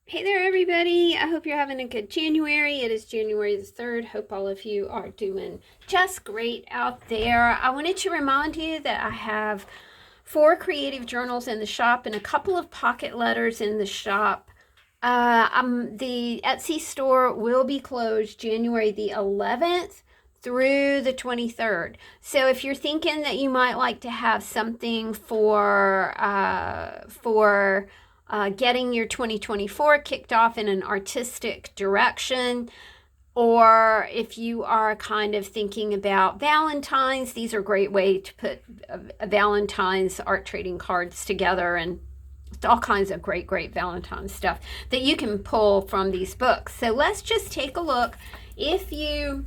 Hey there, everybody. I hope you're having a good January. It is January the 3rd. Hope all of you are doing just great out there. I wanted to remind you that I have 4 creative journals in the shop and a couple of pocket letters in the shop. The Etsy store will be closed January the 11th through the 23rd. So if you're thinking that you might like to have something for getting your 2024 kicked off in an artistic direction, or if you are kind of thinking about Valentine's, these are a great way to put a Valentine's art trading cards together and all kinds of great Valentine's stuff that you can pull from these books. So let's just take a look. If you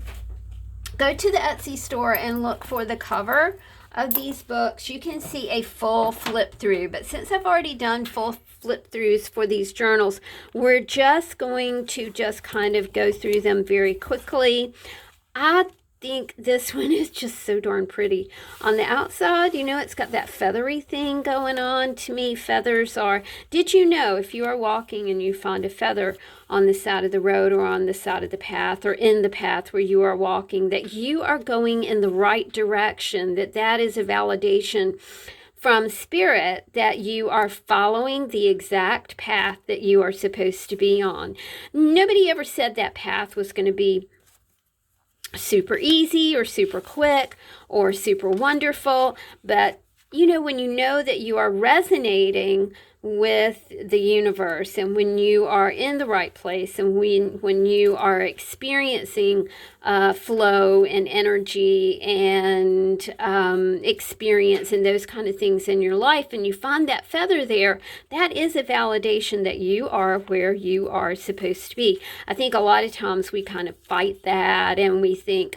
go to the Etsy store and look for the cover of these books, you can see a full flip through. But since I've already done full flip throughs for these journals, we're just going to just kind of go through them very quickly. I think this one is just so darn pretty. On the outside, it's got that feathery thing going on. To me, feathers are... Did you know if you are walking and you find a feather on the side of the road or on the side of the path or in the path where you are walking, that you are going in the right direction, that is a validation from spirit that you are following the exact path that you are supposed to be on. Nobody ever said that path was going to be super easy or super quick or super wonderful, but when you know that you are resonating with the universe, and when you are in the right place, and when you are experiencing flow and energy and experience and those kind of things in your life, and you find that feather there, that is a validation that you are where you are supposed to be. I think a lot of times we kind of fight that, and we think,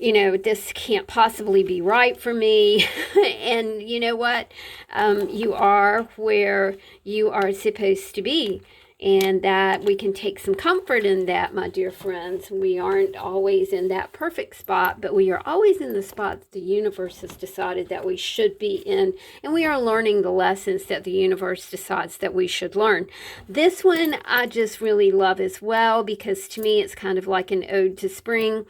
this can't possibly be right for me. And you know what? You are where you are supposed to be. And that we can take some comfort in that, my dear friends. We aren't always in that perfect spot, but we are always in the spot that the universe has decided that we should be in. And we are learning the lessons that the universe decides that we should learn. This one I just really love as well, because to me it's kind of like an ode to spring.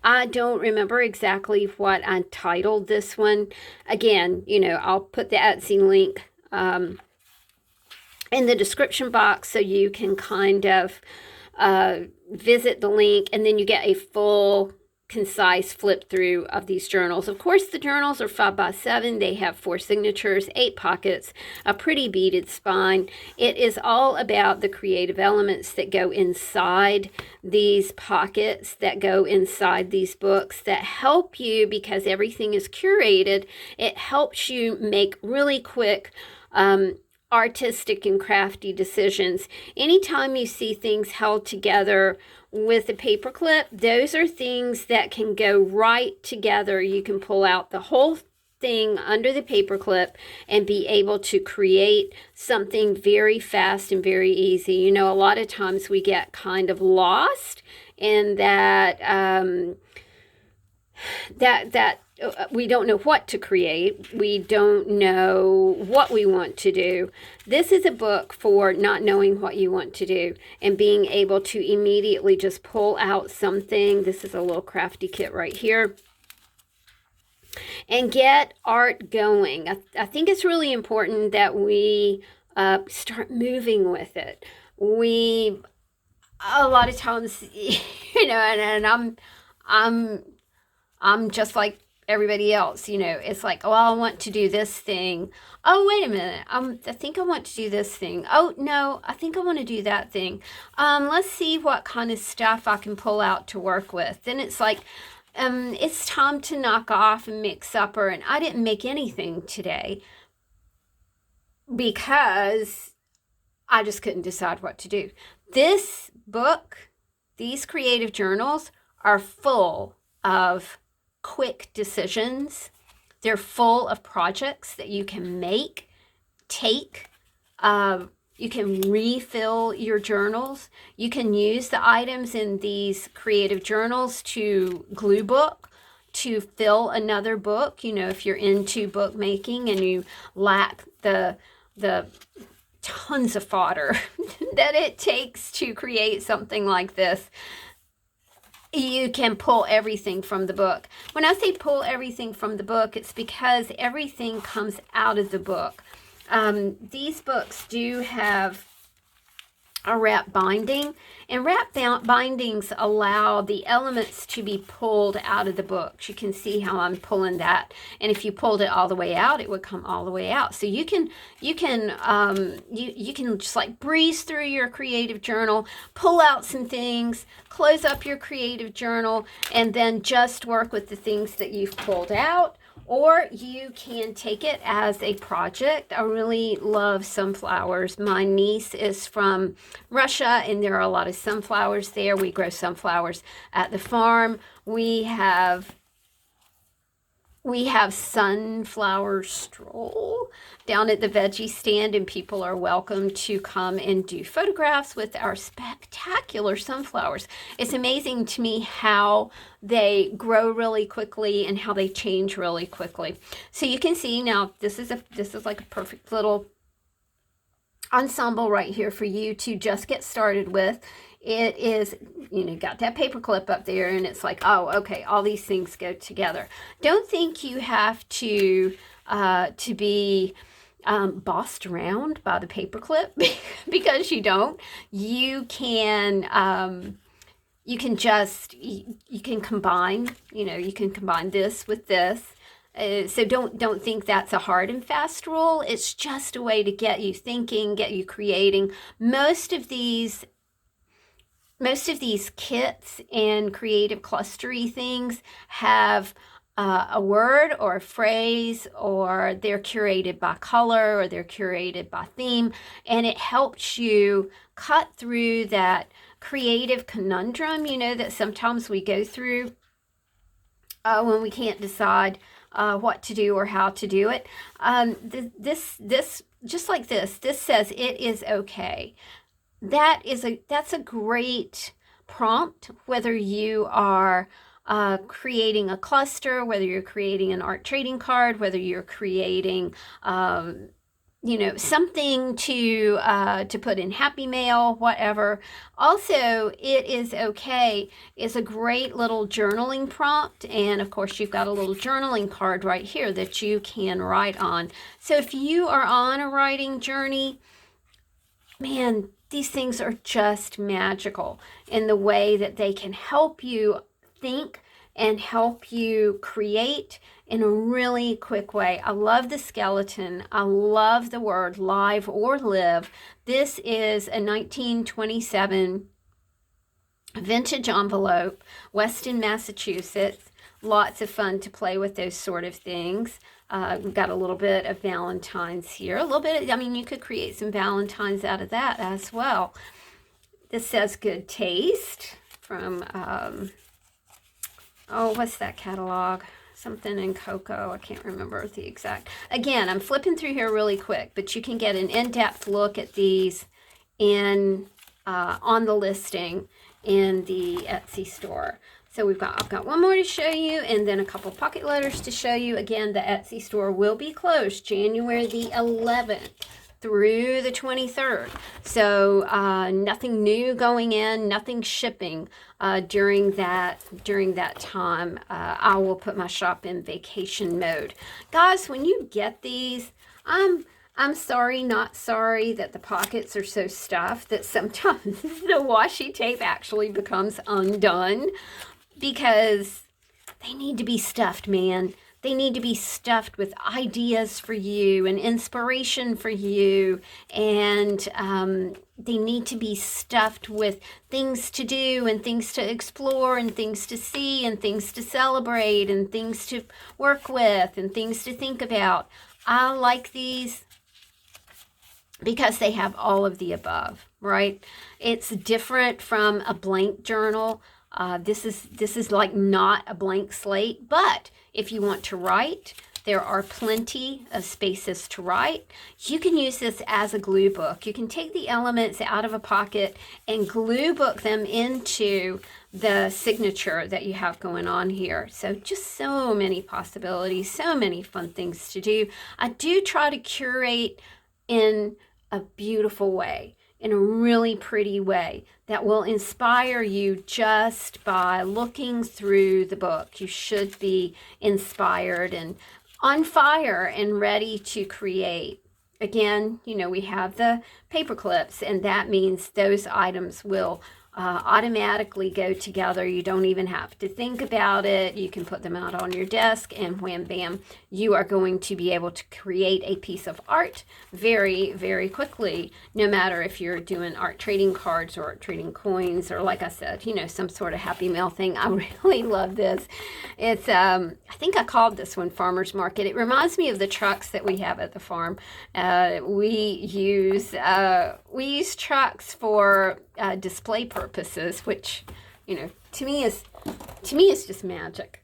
I don't remember exactly what I titled this one. Again, I'll put the Etsy link in the description box so you can kind of visit the link, and then you get a full concise flip through of these journals. Of course, the journals are 5x7. They have 4 signatures, 8 pockets, a pretty beaded spine. It is all about the creative elements that go inside these pockets, that go inside these books, that help you, because everything is curated. It helps you make really quick artistic and crafty decisions. Anytime you see things held together with a paper clip, those are things that can go right together. You can pull out the whole thing under the paper clip and be able to create something very fast and very easy. A lot of times we get kind of lost in that we don't know what to create. We don't know what we want to do. This is a book for not knowing what you want to do and being able to immediately just pull out something. This is a little crafty kit right here. And get art going. I think it's really important that we start moving with it. We, a lot of times, and I'm just like everybody else, it's like, oh, I want to do this thing. Oh, wait a minute. I think I want to do this thing. Oh, no, I think I want to do that thing. Let's see what kind of stuff I can pull out to work with. Then it's like, it's time to knock off and make supper. And I didn't make anything today because I just couldn't decide what to do. This book, these creative journals are full of quick decisions. They're full of projects that you can make, take. You can refill your journals. You can use the items in these creative journals to glue book, to fill another book. If you're into bookmaking and you lack the tons of fodder that it takes to create something like this. You can pull everything from the book. When I say pull everything from the book, it's because everything comes out of the book. These books do have a wrap binding, and wrap bindings allow the elements to be pulled out of the books. You can see how I'm pulling that, and if you pulled it all the way out, it would come all the way out. So you can just like breeze through your creative journal, pull out some things, close up your creative journal, and then just work with the things that you've pulled out. Or you can take it as a project. I really love sunflowers. My niece is from Russia, and there are a lot of sunflowers there. We grow sunflowers at the farm. We have sunflower stroll down at the veggie stand, and people are welcome to come and do photographs with our spectacular sunflowers. It's amazing to me how they grow really quickly and how they change really quickly. So you can see now this is like a perfect little ensemble right here for you to just get started with. It is, got that paper clip up there, and it's like, oh, okay, all these things go together. Don't think you have to be bossed around by the paper clip because you don't. You can combine, you can combine this with this. So don't think that's a hard and fast rule. It's just a way to get you thinking, get you creating. Most of these kits and creative clustery things have a word or a phrase, or they're curated by color, or they're curated by theme, and it helps you cut through that creative conundrum, that sometimes we go through when we can't decide what to do or how to do it. This just like this says it is okay. That's a great prompt, whether you are creating a cluster, whether you're creating an art trading card, whether you're creating something to put in Happy Mail, whatever. Also, it is okay is a great little journaling prompt, and of course you've got a little journaling card right here that you can write on. So if you are on a writing journey, man, these things are just magical in the way that they can help you think and help you create in a really quick way. I love the skeleton. I love the word live or live. This is a 1927 vintage envelope, Weston, Massachusetts. Lots of fun to play with those sort of things. We've got a little bit of Valentine's here. A little bit, you could create some Valentines out of that as well. This says good taste from, what's that catalog? Something in cocoa. I can't remember the exact. Again, I'm flipping through here really quick, but you can get an in-depth look at these on the listing in the Etsy store. So I've got one more to show you, and then a couple pocket letters to show you. Again, the Etsy store will be closed January the 11th through the 23rd. So nothing new going in, nothing shipping during that time. I will put my shop in vacation mode. Guys, when you get these, I'm sorry, not sorry that the pockets are so stuffed that sometimes the washi tape actually becomes undone, because they need to be stuffed, man. They need to be stuffed with ideas for you and inspiration for you, and they need to be stuffed with things to do and things to explore and things to see and things to celebrate and things to work with and things to think about. I like these because they have all of the above, right? It's different from a blank journal. This is like not a blank slate, but if you want to write, there are plenty of spaces to write. You can use this as a glue book. You can take the elements out of a pocket and glue book them into the signature that you have going on here. So just so many possibilities, so many fun things to do. I do try to curate in a beautiful way, in a really pretty way that will inspire you just by looking through the book. You should be inspired and on fire and ready to create. Again, we have the paper clips, and that means those items will automatically go together. You don't even have to think about it. You can put them out on your desk, and wham bam, you are going to be able to create a piece of art very, very quickly, no matter if you're doing art trading cards or art trading coins, or like I said, some sort of Happy Mail thing. I really love this. It's I think I called this one Farmer's Market. It reminds me of the trucks that we have at the farm. We use trucks for display purposes, which to me is just magic.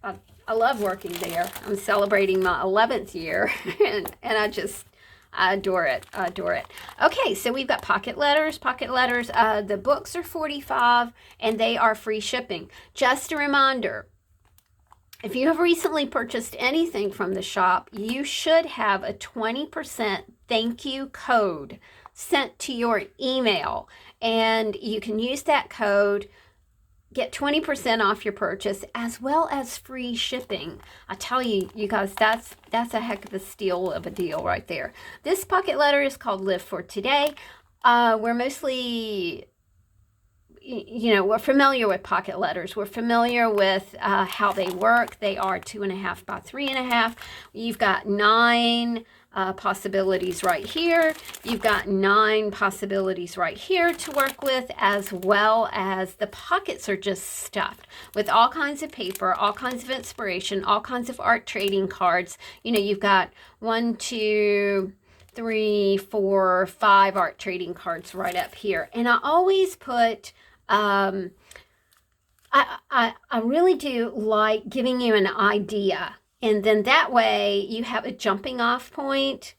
I love working there. I'm celebrating my 11th year, and I adore it. Okay, so we've got pocket letters. The books are $45, and they are free shipping. Just a reminder, if you have recently purchased anything from the shop, you should have a 20% thank you code sent to your email, and you can use that code, get 20% off your purchase, as well as free shipping. I tell you, you guys, that's a heck of a steal of a deal right there. This pocket letter is called Live for Today. We're mostly, we're familiar with pocket letters. We're familiar with how they work. They are 2.5 by 3.5. You've got 9 possibilities right here. You've got 9 possibilities right here to work with, as well as the pockets are just stuffed with all kinds of paper, all kinds of inspiration, all kinds of art trading cards. You've got 1, 2, 3, 4, 5 art trading cards right up here. And I always put I really do like giving you an idea, and then that way you have a jumping off point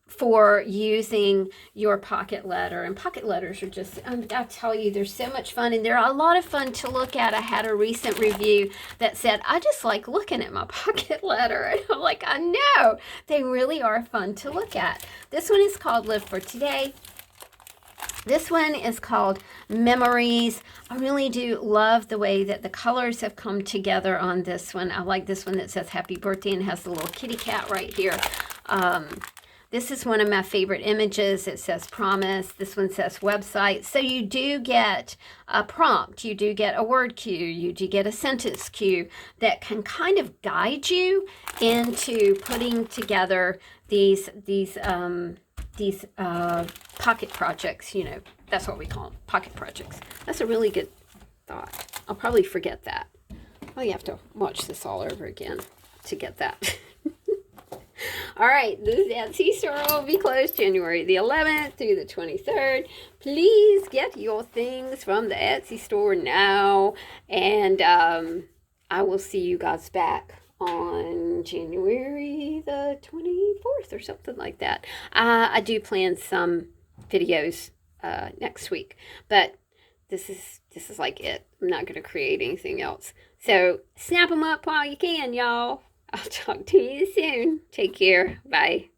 for using your pocket letter. And pocket letters are just, I'll tell you, they're so much fun, and they're a lot of fun to look at. I had a recent review that said, I just like looking at my pocket letter. And I'm like, I know, they really are fun to look at. This one is called Live for Today. This one is called Memories. I really do love the way that the colors have come together on this one. I like this one that says Happy Birthday and has the little kitty cat right here. This is one of my favorite images. It says Promise. This one says Website. So you do get a prompt. You do get a word cue. You do get a sentence cue that can kind of guide you into putting together these pocket projects. That's what we call them, pocket projects. That's a really good thought. I'll probably forget that. Oh, you have to watch this all over again to get that. All right, the Etsy store will be closed January the 11th through the 23rd. Please get your things from the Etsy store now, and I will see you guys back on January the 24th or something like that. I do plan some videos next week, but this is like it. I'm not going to create anything else. So snap them up while you can, y'all. I'll talk to you soon. Take care. Bye.